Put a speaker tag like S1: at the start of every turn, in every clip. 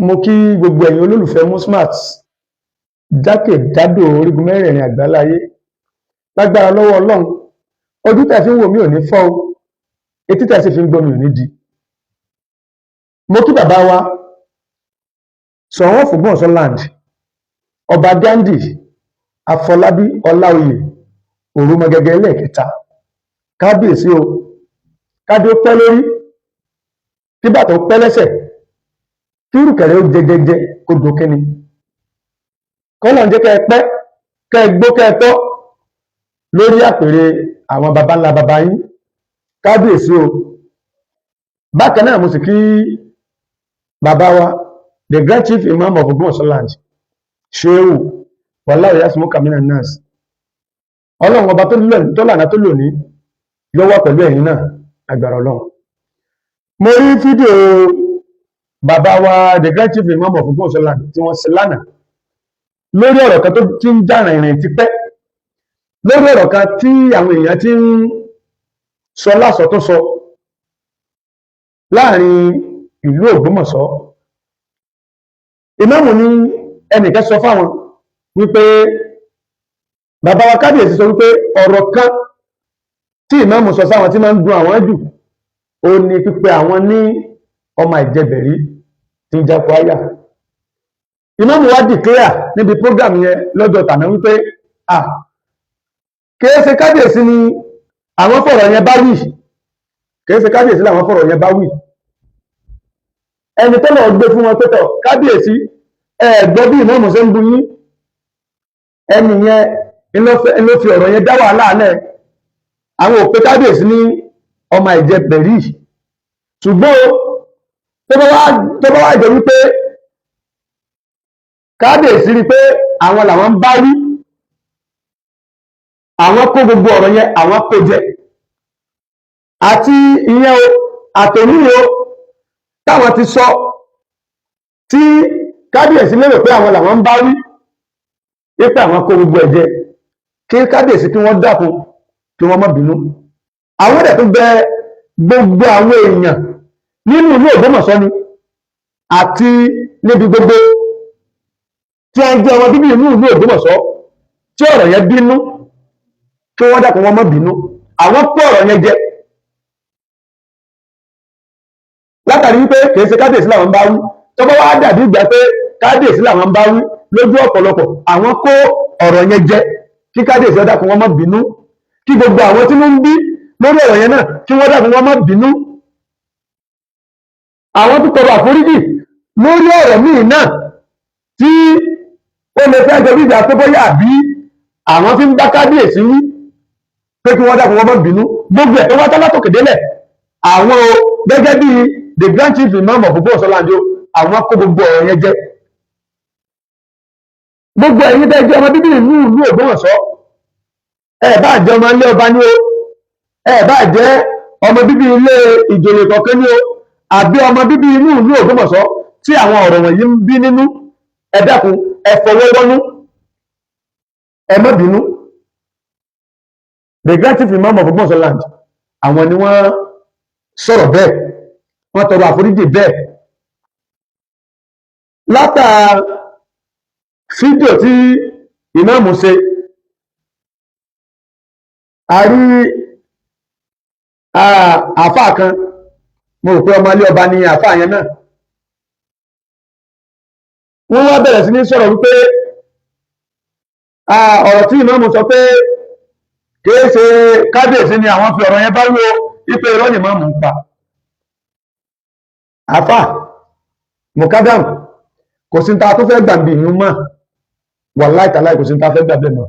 S1: mo kí gbogbo ẹ̀yin olólùfẹ́ Musmat jákèjádò orígun mẹ́rẹ̀ẹ̀rin àgbáláyé. Lágbára lọ́wọ́ Ọlọ́run, ojú tẹ́ fi ń wò mí ò ní fọ́ o, etí tẹ́ sì fi ń gbọ́ mi ò ní di. Mo kí bàbá wa Ṣọ̀ún of Ògbómọ̀ṣọ́ Ọba Ghandi Afọlábí Ọláoyè Òròmọgẹgẹ ẹlẹ́ẹ̀kẹta. Kábíyèsí o, kádé ó pẹ́ lórí, kí bàtà ó pẹ́ lẹ́sẹ̀, kí rùkẹ̀rẹ̀ ó jẹjẹjẹ kó dókínni. Kọ́lọ̀ ń jẹ́ kẹ́ ẹ pẹ́, kẹ́ ẹ gbó, kẹ́ ẹ tọ́ lórí àpèrè àwọn baba ńlá baba yín. Kábíyèsí o. Bákan náà mo sì kí bàbá wa the Grand Chief Imam of Ògbómọ̀ṣọ́ Shehu Wallahu Yasmuka Minan Nas. Ọlọ́run ọba tó lànà tó lò ní yóò wà pẹ̀lú ẹ̀yin náà agbára Ọlọ́run. Mo rí fídíò bàbá wa the Grand Chief Imam of Ògbómọ̀ṣọ́ tí wọ́n ṣe lánàá lórí ọ̀rọ̀ kan tó ti ń jà rìnrìn tipẹ́, lórí ọ̀rọ̀ kan tí àwọn èèyàn ti ń sọ lásọ tó sọ láàrin ìlú Ògbómọ̀ṣọ́. Ìmáàmù ní ẹnìkan sọ fáwọn wípé bàbá wa Kábíyèsí sọ wípé ọ̀rọ̀ kan tí ìmáàmù sọ sáwọn tí máa ń dùn àwọn jù ó ní pípé àwọn ní ọmọ ìjẹbẹ̀rí tí ń jákò áyà. Ìmáàmù wá dìkíyà níbi prógrámù yẹn lọ́jọ́ tàná wípé kìí ṣe Kábíyèsí ni àwọn fọ̀rọ̀ yẹn bá wí, kìí ṣe Kábíyèsí làwọn fọ̀rọ̀ yẹn bá wí. Ẹni tó lọ gbé fún wọn pẹ́tọ̀ Kábíyèsí ẹ̀gbọ́ bí ìmáàmù ṣe ń bú yín, ẹni yẹn ló fi ọ̀rọ̀ yẹn dá wàhálà lẹ̀. Àwọn ò pé Kábíyèsí ní ọmọ ìjẹbẹ̀rí, ṣùgbọ́n tó bá wá jẹ wípé Kábíyèsí rí pé àwọn làwọn ń bá wí, àwọn kó gbogbo ọ̀rọ̀ yẹn àwọn kó jẹ, àti ìyẹn o àtòníyàn o táwọn ti sọ tí Kábíyèsí lérò pé àwọn làwọn ń bá wí wípé àwọn kó gbogbo ẹ̀ jẹ, kí Kábíyèsí kí wọ́n dákun kí wọ́n má bínú. Àwọn ẹ̀dẹ̀ tó bẹ gbogbo àwọn èèyàn nínú ìlú Ògbómọ̀ṣọ́ ni àti níbi gbogbo tí wọ́n jẹ́ ọmọ bíbí inú ìlú Ògbómọ̀ṣọ́ tí ọ̀rọ̀ yẹn bínú kí wọ́n dákun wọ́n má bínú. Àwọn kó ọ̀rọ̀ yẹn jẹ látàrí wípé kìí ṣe Kábíyèsí làwọn ń bá wí. Tó bá wá dàbí ìgbà pé Kábíyèsí làwọn ń bá wí lójú ọ̀pọ̀lọpọ̀, àwọn kó ọ̀rọ̀ yẹn jẹ kí Kábíyèsí ó dákun wọ́n má bínú, kí gbogbo àwọn tí wọ́n ń bí lórí ọ̀rọ̀ yẹn náà kí wọ́n dákun wọ́n má bínú. Àwọn tó tọrọ àforíjì lórí ọ̀rọ̀ míì náà tí ó lè fẹ́ jọ bí ìgbà tó bóyá àbí àwọn tí ń bá Kábíyèsí wí pé kí wọ́n dákun wọ́n má bínú. Gbogbo ẹ̀ tó wá tálátòkè délẹ̀, àwọn gẹ́gẹ́ bí the Grand Chief Imam of Ògbómọ̀ṣọ́ àwọn kó gbogbo ọ̀rọ̀ yẹn jẹ. Gbogbo ẹ̀yin tẹ́ jẹ́ ọmọ bíbí ìlú Ògbómọ̀ṣọ́, ẹ bá jẹ́ ọmọ ilé ọba ní o, ẹ bá jẹ́ ọmọ bíbí ilé ìjòyè kọ̀ọ̀kan ní o, àbí ọmọ bíbí inú ìlú Ògbómọ̀ṣọ́ tí àwọn ọ̀rọ̀ wọ̀nyí ń bí nínú, ẹ dákun ẹ fọwọ́ wọ́nú, ẹ má bínú. The Grand Chief Imam of Ògbómọ̀ṣọ́ àwọn ni wọ́n sọ̀rọ̀ bẹ́ẹ̀, wọ́n tọrọ àforíjì bẹ́ẹ̀. Látà fídíò tí ìmáàmù ṣe, a rí àfáà kan, mo rò pé ọmọ ilé ọba ni àfáà yẹn náà. Wọ́n wá bẹ̀rẹ̀ sí ní sọ̀rọ̀ wípé ọ̀rọ̀ tí ìmáàmù sọ pé kìí ṣe Kábíyèsí ni àwọn fi ọ̀rọ̀ yẹn bá wí o, wípé irọ́ ni ìmáàmù ń pa. Àfáà Mukadam, kò sí ta tó fẹ́ gbàgbé ìlú mọ́, wàláhì tàláhì kò sí ta fẹ́ gbàgbé mọ́.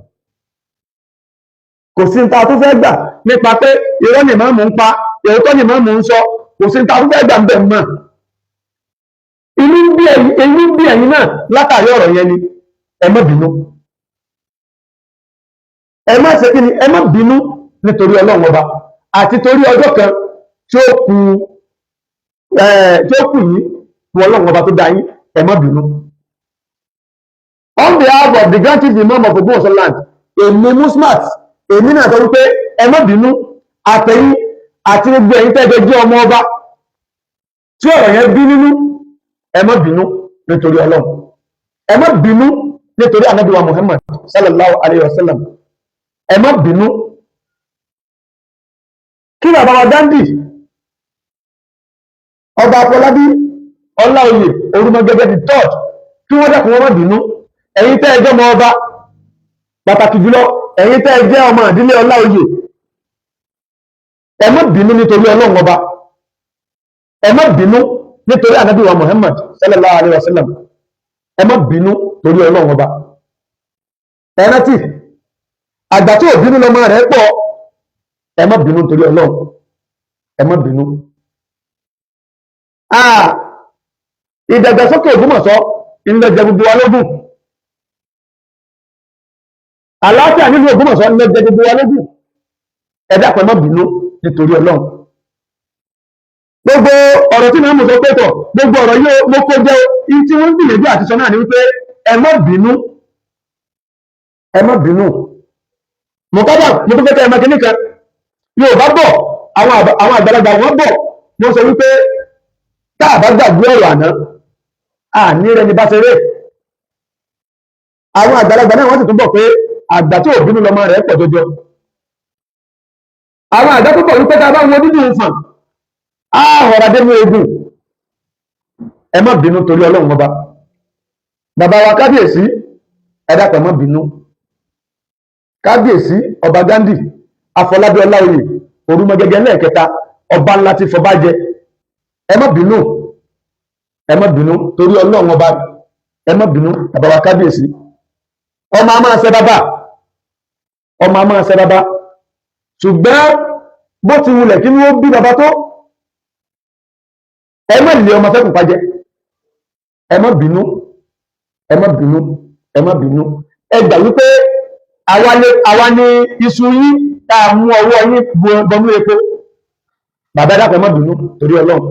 S1: Kò sí ta tó fẹ́ gbà nípa pé irọ́ ni ìmáàmù ń pa, òótọ́ ni ìmáàmù ń sọ, kò sí ta tó fẹ́ gbàgbé mọ́. Inú bí ẹ̀yin náà látàrí ọ̀rọ̀ yẹn ni, ẹ má bínú. Ẹ má ṣe kí ni, ẹ má bínú nítorí Ọlọ́run ọba àti torí ọjọ́ kan tí ó kù yín fún Ọlọ́run ọba tó dá yín, ẹ má bínú. On behalf of the Grand Chief Imam of Ògbómọ̀ṣọ́ èmi Musmat, èmi náà sọ wípé ẹ má bínú, àtẹ̀yìn àti gbogbo ẹ̀yin tẹ́jọ jẹ́ ọmọ ọba tí ọ̀rọ̀ yẹn bí nínú, ẹ má bínú. nítorí Ọlọ́run ẹ má bínú nítorí Ànábì wa Muhammad sallallahu alayhi wa sallam ẹ má bínú kí bàbá wa Ghandi ọba Afọlábí Ọláoyè Orúmọgẹgẹ the third kí wọ́n dẹ́kun wọn má bínú ẹ̀yin tẹ́ ẹ jẹ́ ọmọ ọba pàtàkì jùlọ ẹ̀yin tẹ́ ẹ jẹ́ ọmọ ìdílé Ọláoyè ẹ má bínú nítorí Ọlọ́run ọba ẹ má bínú nítorí Ànábì wa Muhammad sallallahu alayhi wa sallam ẹ má bínú torí Ọlọ́run ọba ẹ rántí àgbà tí ò bínú lọmọ rẹ̀ pọ̀ ẹ má bínú torí Ọlọ́run ẹ má bínú ìdàgbàsókè Ògbómọ̀ṣọ́ ilẹ̀ jẹ gbogbo wa lógún àlàáfíà nínú Ògbómọ̀ṣọ́ ilẹ̀ jẹ gbogbo wa lógún ẹ dákun ẹ má bínú nítorí Ọlọ́run gbogbo ọ̀rọ̀ tí màá mú sọ pẹ́tọ̀ gbogbo ọ̀rọ̀ yóò mo kó jẹ́ tí wọ́n ń gbìyànjú àti sọ náà ni wípé ẹ má bínú mo kábà mo tó fẹ́kẹ́ ẹ má kíní kan yóò bá bọ̀ àwọn àgbàlagbà wọn bọ̀ wọ́n sọ wípé tá a bá gbàgbé ọ̀rọ̀ àná àní rẹ ní bá ṣe rè àwọn àgbàlagbà náà wọ́n sì tún bọ̀ pé àgbà tí ò bínú lọmọ rẹ̀ pọ̀ jọjọ àwọn àgbà tó bọ̀ wípé tá a bá wo dídùn ìfàn ọ̀rọ̀ adé ní ogun ẹ má bínú torí Ọlọ́run ọba bàbá wa kábíyèsí ẹ dákun ẹ má bínú kábíyèsí ọba Ghandi Afọlábí Ọláoyè Orúmọgẹgẹ lẹ́ẹ̀kẹta ọba ńlá ti fọba jẹ ẹ má bínú torí Ọlọ́run ọba ẹ má bínú bàbá wa kábíyèsí ọmọ a máa ṣe bàbá ṣùgbọ́n bó ti wulẹ̀ kí ni ó bí bàbá tó ẹ má lè ọmọ fẹ́kùn pàjẹ́ ẹ má bínú ẹ gbà wípé àwa ni iṣu yín tá a mú ọwọ́ yín bọnú epo bàbá dákọ̀ ẹ má bínú torí Ọlọ́run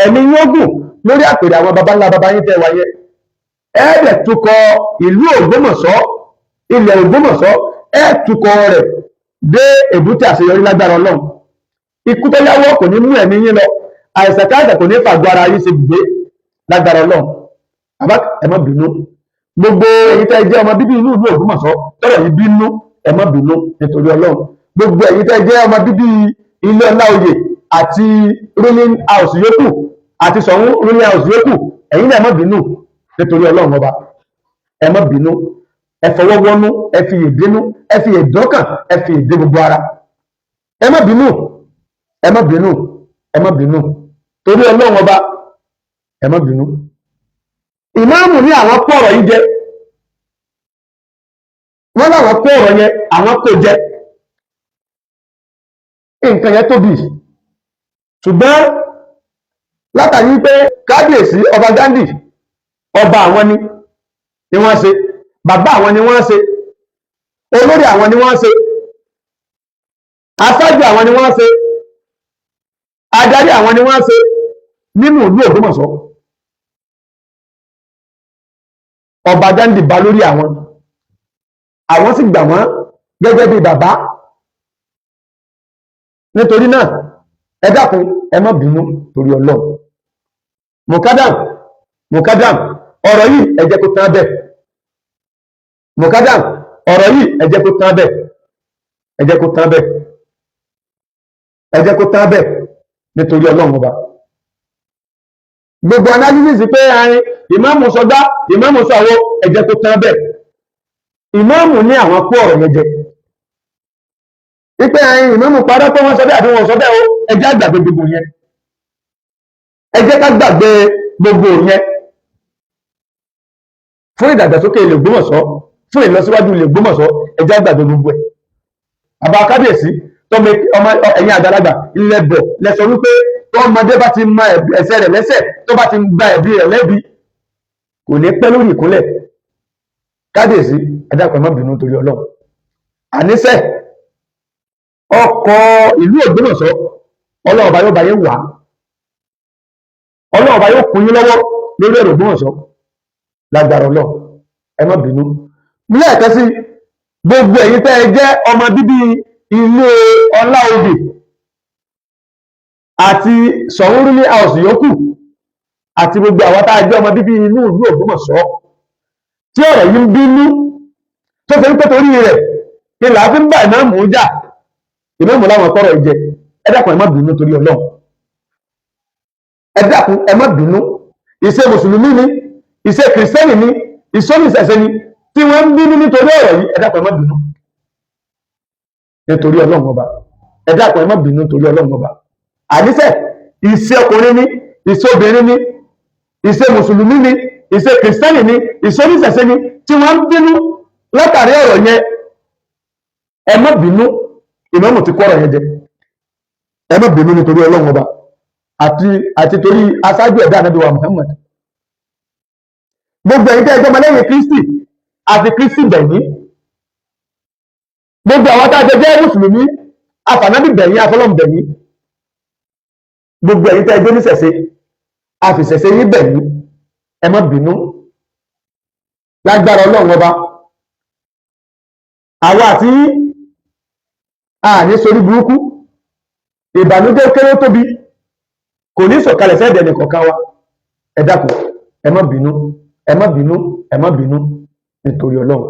S1: ẹ̀mí yóò gùn lórí àpèrè àwọn baba ńlá baba yín tẹ́ wáyé ẹ̀ẹ́dẹ̀ tukọ̀ ìlú Ògbómọ̀ṣọ́ ilẹ̀ Ògbómọ̀ṣọ́ ẹ̀ tukọ̀ rẹ̀ dé èbúté àṣeyọrí lágbára Ọlọ́run ikú tó yáwó kò ní mú ẹ̀mí yín lọ àìsàn káàkiri kò ní fàgbọ́ ara yín ṣe gbé lágbára Ọlọ́run bàbá ẹ má bínú gbogbo èyí tẹ́ jẹ́ ọmọ bíbí inú ìlú Ògbómọ̀ṣọ́ tọ́rọ̀ yìí bínú ẹ má bínú nítorí Ọlọ́run gbogbo èyí tẹ́ jẹ́ ọmọ bíbí ilé Ọláoyè àti ruling house yòókù àti Ṣọ̀ún ruling house yòókù ẹ̀yin náà ẹ má bínú nítorí Ọlọ́run ọba ẹ má bínú ẹ fọwọ́ wọnú ẹ fi èdénú ẹ fi èdọ́kàn ẹ fi èdè gbogbo ara ẹ má bínú torí Ọlọ́run ọba ẹ má bínú ìmáàmù ní àwọn pọ̀rọ̀ yìí jẹ wọ́n láwọn pọ̀rọ̀ yẹn àwọn kò jẹ nǹkan yẹn tóbi ṣùgbọ́n látàrí pé kábíyèsí ọba Ghandi ọba àwọn ni wọ́n ṣe bàbá àwọn ni wọ́n ṣe olórí àwọn ni wọ́n ṣe aṣáájú àwọn ni wọ́n ṣe adarí àwọn ni wọ́n ṣe nínú ìlú Ògbómọ̀ṣọ́ ọba Ghandi bá lórí àwọn sì gbà wọ́n gẹ́gẹ́ bí bàbá nítorí náà ẹ dákun ẹ má bínú torí Ọlọ́run mukadam ọ̀rọ̀ yìí ẹ jẹ́ kó tán bẹ́ẹ̀ mukadam ọ̀rọ̀ yìí ẹ jẹ́ kó tán bẹ́ẹ̀ nítorí Ọlọ́run ọba gbogbo analysis pé àárín ìmáàmù sọgbá ìmáàmù sọ̀wọ́ ẹ jẹ́ kó tán bẹ́ẹ̀ ìmáàmù ní àwọn kó ọ̀rọ̀ yẹn jẹ wípé àárín ìmáàmù padà pé wọ́n sọ bẹ́ẹ̀ àbí wọ́n sọ bẹ́ẹ̀ o ẹ jẹ́ àgbàgbé gbogbo yẹn ẹ jẹ́ ká gbàgbé gbogbo yẹn fún ìdàgbàsókè ilẹ̀ Ògbómọ̀ṣọ́ fún ìlọsíwájú ilẹ̀ Ògbómọ̀ṣọ́ ẹ jẹ́ àgbàgbé gbogbo ẹ̀ bàbá kábíyèsí tọ́mọ ẹ̀yin àgbàlagbà ilẹ̀ bọ̀ lẹ́sọ wípé tọ́mọdé bá ti mọ ẹ̀ṣẹ̀ rẹ̀ lẹ́sẹ̀ tó bá ti gba ẹ̀bi rẹ̀ lẹ́bi kò ní pẹ́ lórí ìkúnlẹ̀ kábíyèsí ẹ dákun ẹ má bínú torí Ọlọ́run àníṣe ọkọ̀ ìlú Ògbómọ̀ṣọ́ Ọlọ́run ọba yóò bá yín wà Ọlọ́run ọba yóò kún yín lọ́wọ́ lórí ẹ̀rọ Ògbómọ̀ṣọ́ lágbára Ọlọ́run ẹ má bínú lẹ́ẹ̀kan sí gbogbo ẹ̀yin tẹ́ ẹ jẹ́ ọmọ bíbí ilé Ọláoyè àti Ṣọ̀ún ruling house yòókù àti gbogbo àwọn tá a jẹ́ ọmọ bíbí inú ìlú Ògbómọ̀ṣọ́ tí ọ̀rọ̀ yìí ń bínú tó fi ń pẹ́ torí rẹ̀ kí làá fi ń bá ìmáàmù jà ìmáàmù láwọn tọrọ ìjẹ ẹ dákun ẹ má bínú torí Ọlọ́run ẹ dákun ẹ má bínú ìṣe mùsùlùmí ni ìṣe kìrìsìtẹ́nì ni ìṣọ́nìṣẹ̀ṣẹ̀ ni tí wọ́n ń bínú nítorí ọ̀rọ̀ yìí ẹ dákun ẹ má bínú nítorí Ọlọ́run ọba ẹ dákun ẹ má bínú nítorí Ọlọ́run ọba àníṣe ìṣe ọkùnrin ni ìṣe obìnrin ni ìṣe mùsùlùmí ni ìṣe kìrìsìtẹ́nì ni ìṣọ́nìṣẹ̀ṣẹ̀ ni tí wọ́n ń bínú látàrí ọ̀rọ̀ yẹn ẹ má bínú ìmáàmù ti kọ́ ọ̀rọ̀ yẹn jẹ ẹ má bínú nítorí Ọlọ́run ọba àti torí aṣáájú ẹ̀dá Ànábì wa Muhammad gbogbo ẹ̀yin tẹ́ ẹ jọmọ lẹ́yìn Kristi àti Kristi bẹ̀yìn gbogbo àwọn tá a jẹ́ mùsùlùmí àfànábì bẹ̀yìn afọlọ́m bẹ̀yìn gbogbo ẹ̀yin tẹ́ ẹ jẹ́ oníṣẹ̀ṣe àfìṣẹ̀ṣe yín bẹ̀yìn ẹ má bínú lágbára Ọlọ́run ọba àwa àti àní sórí burúkú ìbànújẹ́ kéré tóbi kò ní sọ̀kalẹ̀ sẹ́ẹ̀dẹ̀ nìkọ̀ọ̀kan wa ẹ dákun ẹ má bínú ẹ má bínú ẹ má bínú nítorí Ọlọ́run